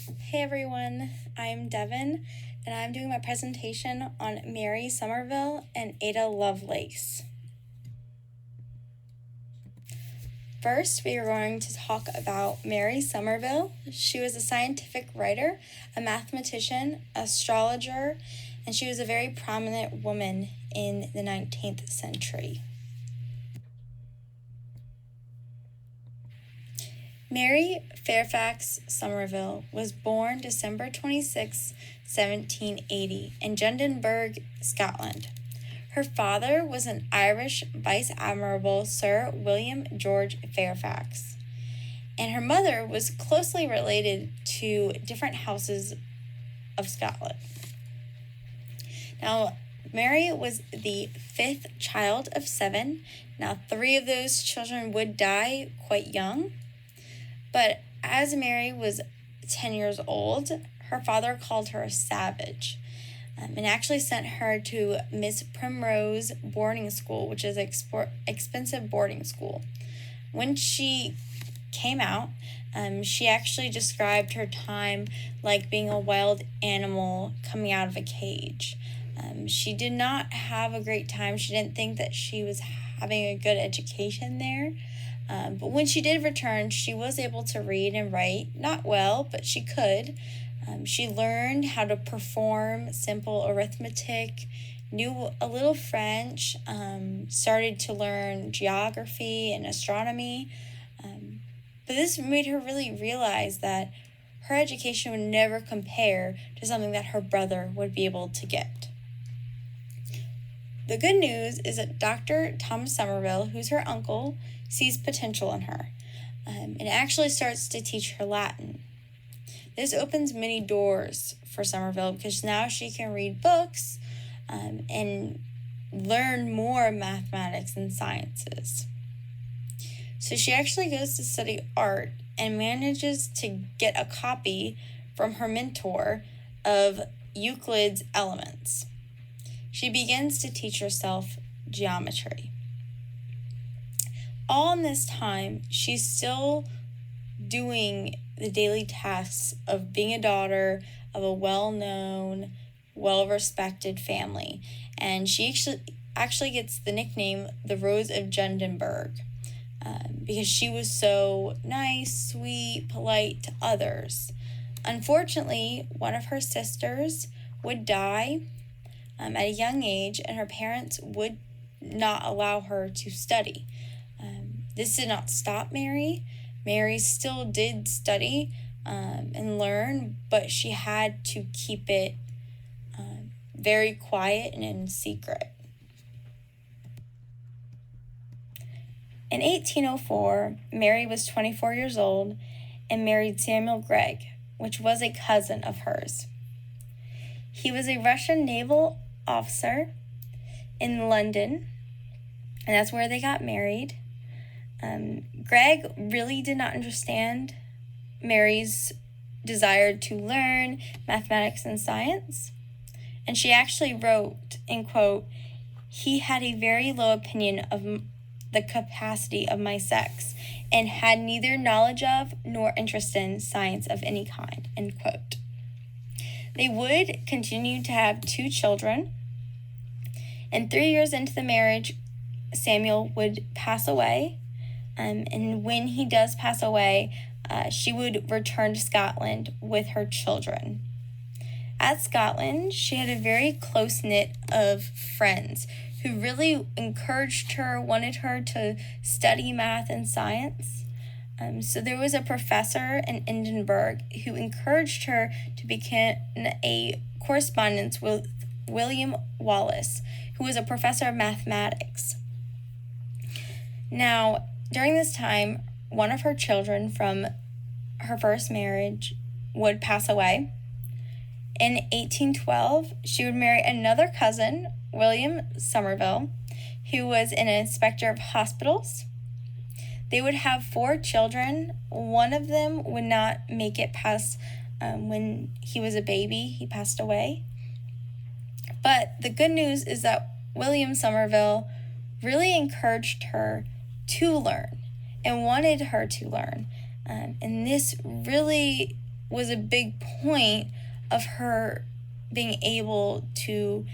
Hey everyone, I'm Devin, and I'm doing my presentation on Mary Somerville and Ada Lovelace. First, we are going to talk about Mary Somerville. She was a scientific writer, a mathematician, astrologer, and she was a very prominent woman in the 19th century. Mary Fairfax Somerville was born December 26, 1780, in Dunedin, Scotland. Her father was an Irish Vice Admiral Sir William George Fairfax, and her mother was closely related to different houses of Scotland. Now, Mary was the fifth child of 7. Now, 3 of those children would die quite young. But as Mary was 10 years old, her father called her a savage and actually sent her to Miss Primrose boarding school, which is an expensive boarding school. When she came out, she actually described her time like being a wild animal coming out of a cage. She did not have a great time. She didn't think that she was having a good education there. But when she did return, she was able to read and write. Not well, but she could. She learned how to perform simple arithmetic, knew a little French, started to learn geography and astronomy. But this made her really realize that her education would never compare to something that her brother would be able to get. The good news is that Dr. Thomas Somerville, who's her uncle, sees potential in her and actually starts to teach her Latin. This opens many doors for Somerville because now she can read books and learn more mathematics and sciences. So she actually goes to study art and manages to get a copy from her mentor of Euclid's Elements. She begins to teach herself geometry. All in this time, she's still doing the daily tasks of being a daughter of a well-known, well-respected family. And she actually gets the nickname the Rose of Dunedin because she was so nice, sweet, polite to others. Unfortunately, one of her sisters would die at a young age, and her parents would not allow her to study. This did not stop Mary. Mary still did study and learn, but she had to keep it very quiet and in secret. In 1804, Mary was 24 years old and married Samuel Gregg, which was a cousin of hers. He was a Russian naval officer in London, and that's where they got married. Gregg really did not understand Mary's desire to learn mathematics and science, and she actually wrote, in quote, "He had a very low opinion of the capacity of my sex, and had neither knowledge of nor interest in science of any kind," end quote. They would continue to have 2 children, and 3 years into the marriage, Samuel would pass away. And when he does pass away, she would return to Scotland with her children. At Scotland, she had a very close-knit of friends who really encouraged her, wanted her to study math and science. So there was a professor in Edinburgh who encouraged her to begin a correspondence with William Wallace, who was a professor of mathematics. Now, during this time, one of her children from her first marriage would pass away. In 1812, she would marry another cousin, William Somerville, who was an inspector of hospitals. They would have 4 children. One of them would not make it past when he was a baby. He passed away. But the good news is that William Somerville really encouraged her to learn and wanted her to learn. And this really was a big point of her being able to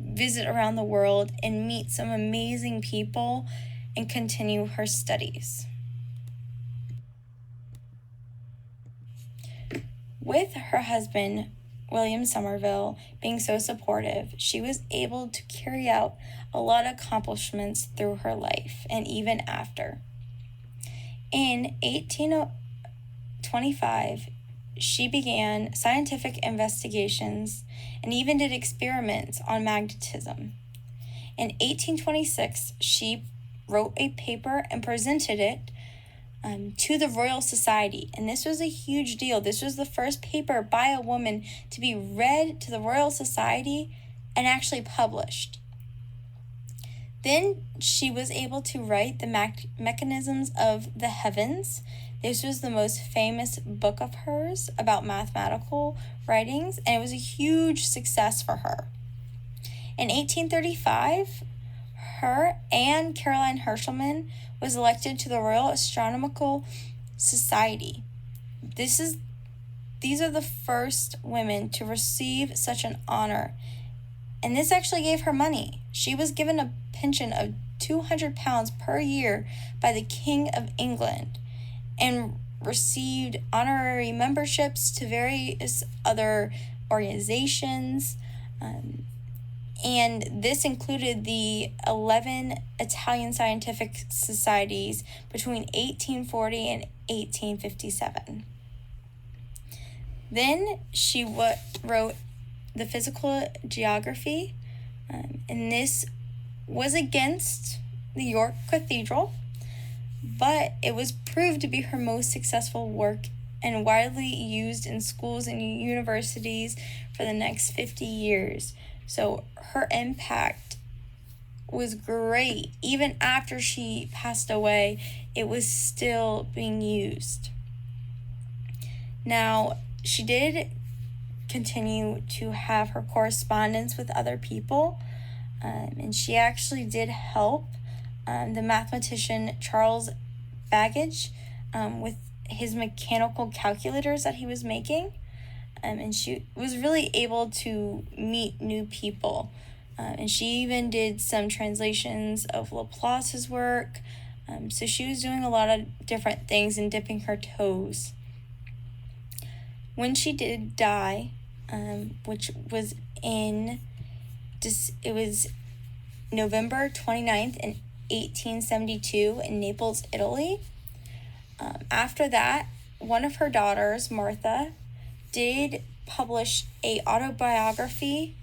visit around the world and meet some amazing people and continue her studies. With her husband, William Somerville, being so supportive, she was able to carry out a lot of accomplishments through her life and even after. In 1825, she began scientific investigations and even did experiments on magnetism. In 1826, she wrote a paper and presented it to the Royal Society, and this was a huge deal. This was the first paper by a woman to be read to the Royal Society and actually published. Then she was able to write the Mechanisms of the Heavens. This was the most famous book of hers about mathematical writings, and it was a huge success for her. In 1835, her and Caroline Herschelman was elected to the Royal Astronomical Society. These are the first women to receive such an honor, and this actually gave her money. She was given a pension of £200 per year by the King of England and received honorary memberships to various other organizations, and this included the 11 Italian scientific societies between 1840 and 1857. Then she wrote the Physical Geography, and this was against the York Cathedral, but it was proved to be her most successful work and widely used in schools and universities for the next 50 years. So her impact was great. Even after she passed away, it was still being used. Now, she did continue to have her correspondence with other people, and she actually did help the mathematician Charles Babbage with his mechanical calculators that he was making. And she was really able to meet new people. And she even did some translations of Laplace's work. So she was doing a lot of different things and dipping her toes. When she did die, which was it was November 29th in 1872 in Naples, Italy. After that, one of her daughters, Martha, did publish a autobiography.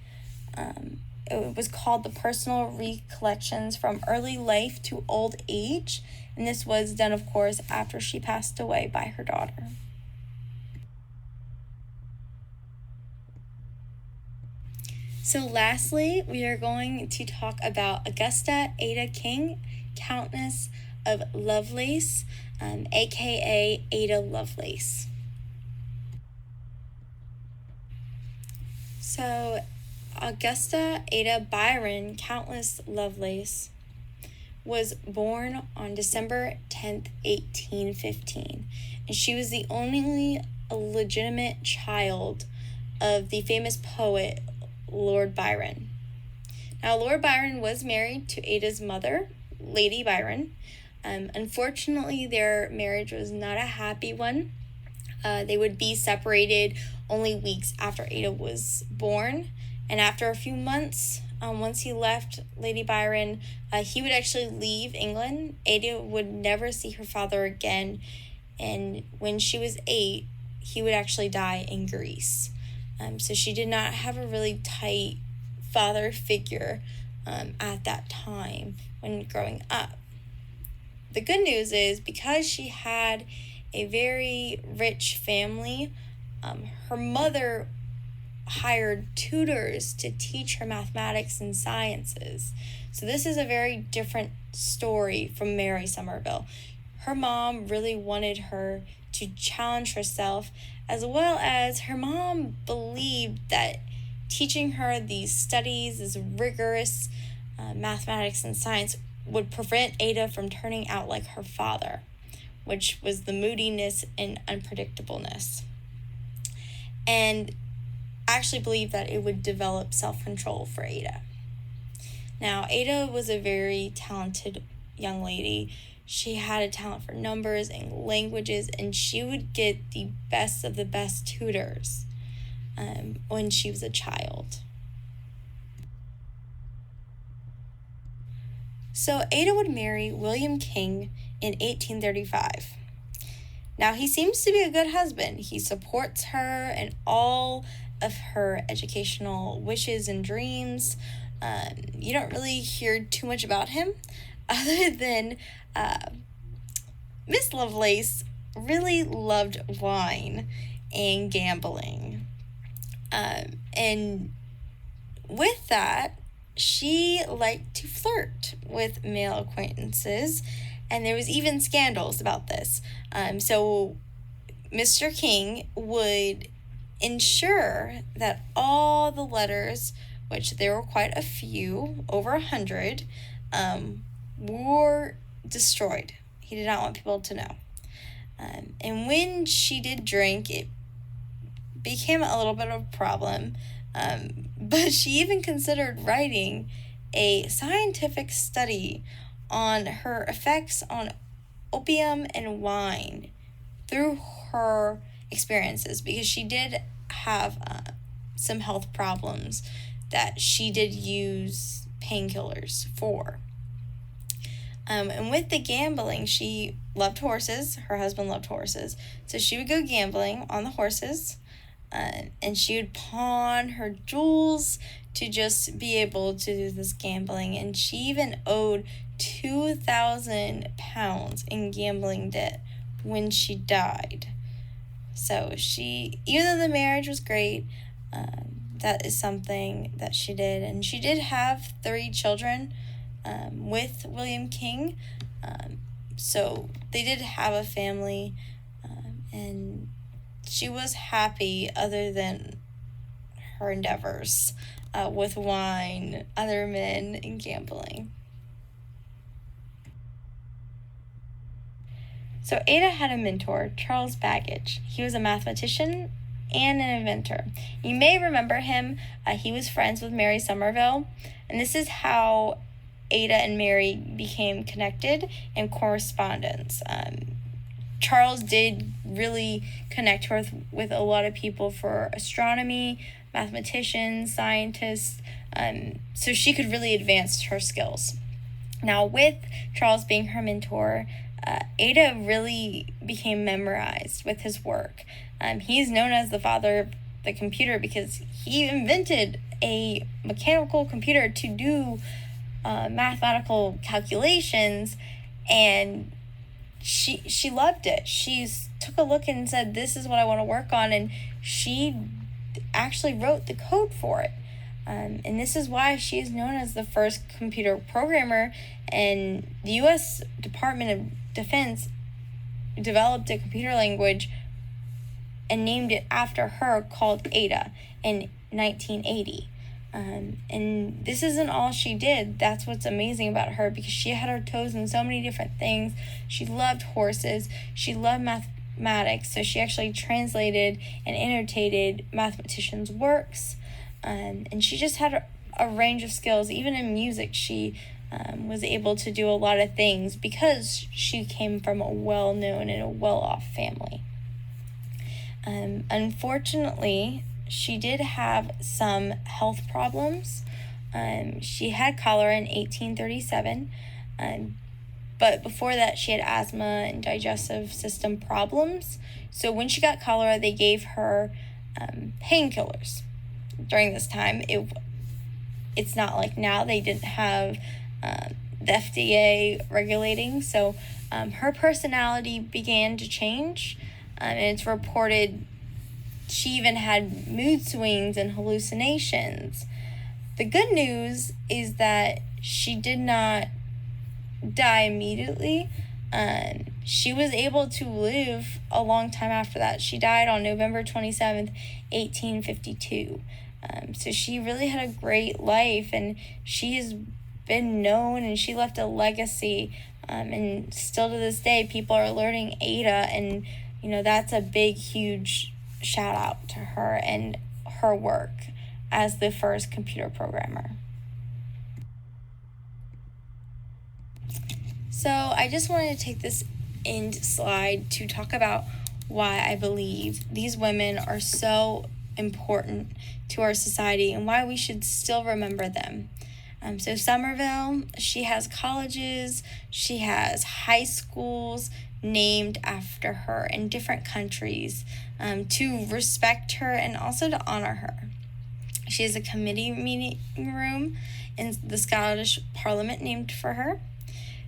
It was called The Personal Recollections from Early Life to Old Age, and this was done, of course, after she passed away by her daughter. So lastly, we are going to talk about Augusta Ada King, Countess of Lovelace, aka Ada Lovelace. So Augusta Ada Byron, Countess Lovelace, was born on December 10th, 1815, and she was the only legitimate child of the famous poet Lord Byron. Now, Lord Byron was married to Ada's mother, Lady Byron. Unfortunately, their marriage was not a happy one. They would be separated only weeks after Ada was born, and after a few months, once he left Lady Byron, he would actually leave England. Ada would never see her father again, and when she was 8, he would actually die in Greece. So she did not have a really tight father figure at that time when growing up. The good news is, because she had a very rich family, her mother hired tutors to teach her mathematics and sciences. So this is a very different story from Mary Somerville. Her mom really wanted her to challenge herself, as well as her mom believed that teaching her these studies, this rigorous mathematics and science, would prevent Ada from turning out like her father, which was the moodiness and unpredictableness. and actually believed that it would develop self-control for Ada. Now, Ada was a very talented young lady. She had a talent for numbers and languages, and she would get the best of the best tutors when she was a child. So Ada would marry William King in 1835. Now, he seems to be a good husband. He supports her in all of her educational wishes and dreams. You don't really hear too much about him other than Miss Lovelace really loved wine and gambling. And with that, she liked to flirt with male acquaintances, and there was even scandals about this. So Mr. King would ensure that all the letters, which there were quite a few, over 100, were destroyed. He did not want people to know. And when she did drink, it became a little bit of a problem. But she even considered writing a scientific study on her effects on opium and wine through her experiences, because she did have some health problems that she did use painkillers for. And with the gambling, she loved horses. Her husband loved horses. So she would go gambling on the horses, and she would pawn her jewels to just be able to do this gambling. And she even owed 2,000 pounds in gambling debt when she died. So she, even though the marriage was great, that is something that she did. And she did have 3 children with William King. So they did have a family, and she was happy other than her endeavors with wine, other men, and gambling. So Ada had a mentor, Charles Babbage. He was a mathematician and an inventor. You may remember him. He was friends with Mary Somerville, and this is how Ada and Mary became connected in correspondence. Charles did really connect her with a lot of people for astronomy, mathematicians, scientists, so she could really advance her skills. Now, with Charles being her mentor, Ada really became memorized with his work. He's known as the father of the computer because he invented a mechanical computer to do mathematical calculations, and she loved it. She took a look and said, this is what I want to work on, and she actually wrote the code for it. And this is why she is known as the first computer programmer, and the U.S. Department of Defense developed a computer language and named it after her called Ada in 1980. And this isn't all she did. That's what's amazing about her, because she had her toes in so many different things. She loved horses. She loved mathematics. So she actually translated and annotated mathematicians' works. And she just had a range of skills. Even in music, she was able to do a lot of things because she came from a well-known and a well-off family. Unfortunately, she did have some health problems. She had cholera in 1837, but before that she had asthma and digestive system problems. So when she got cholera, they gave her painkillers. During this time, it's not like now. They didn't have the FDA regulating, so her personality began to change, and it's reported she even had mood swings and hallucinations. The good news is that she did not die immediately. She was able to live a long time after that. She died on November 27th, 1852. So she really had a great life, and she has been known, and she left a legacy. And still to this day, people are learning Ada, and that's a big, huge shout out to her and her work as the first computer programmer. So I just wanted to take this end slide to talk about why I believe these women are so important to our society and why we should still remember them. So Somerville, she has colleges, she has high schools named after her in different countries to respect her and also to honor her. She has a committee meeting room in the Scottish Parliament named for her.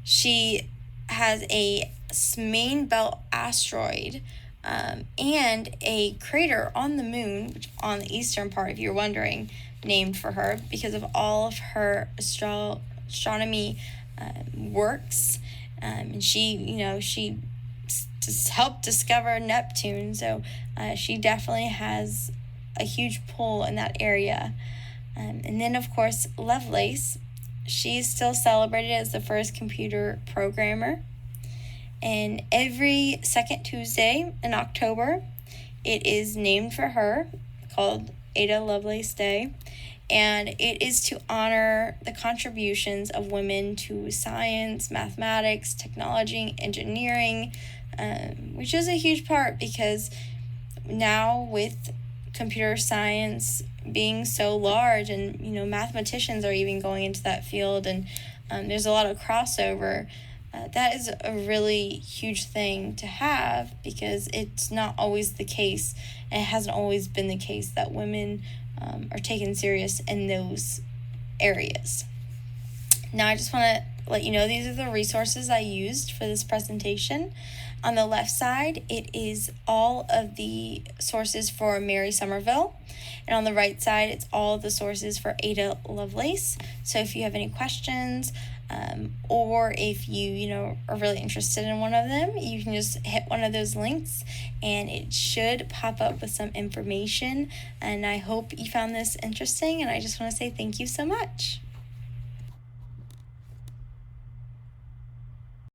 She has a main belt asteroid and a crater on the moon, which on the eastern part, if you're wondering, named for her because of all of her astronomy works. And she just helped discover Neptune, so she definitely has a huge pull in that area. And then, of course, Lovelace. She's still celebrated as the first computer programmer. And every second Tuesday in October, it is named for her, called Ada Lovelace Day. And it is to honor the contributions of women to science, mathematics, technology, engineering, which is a huge part because now with computer science being so large and mathematicians are even going into that field and there's a lot of crossover, that is a really huge thing to have because it's not always the case, and it hasn't always been the case that women are taken serious in those areas. Now I just want to let you know these are the resources I used for this presentation. On the left side, it is all of the sources for Mary Somerville. And on the right side, it's all of the sources for Ada Lovelace. So if you have any questions, or if you are really interested in one of them, you can just hit one of those links and it should pop up with some information. And I hope you found this interesting, and I just want to say thank you so much.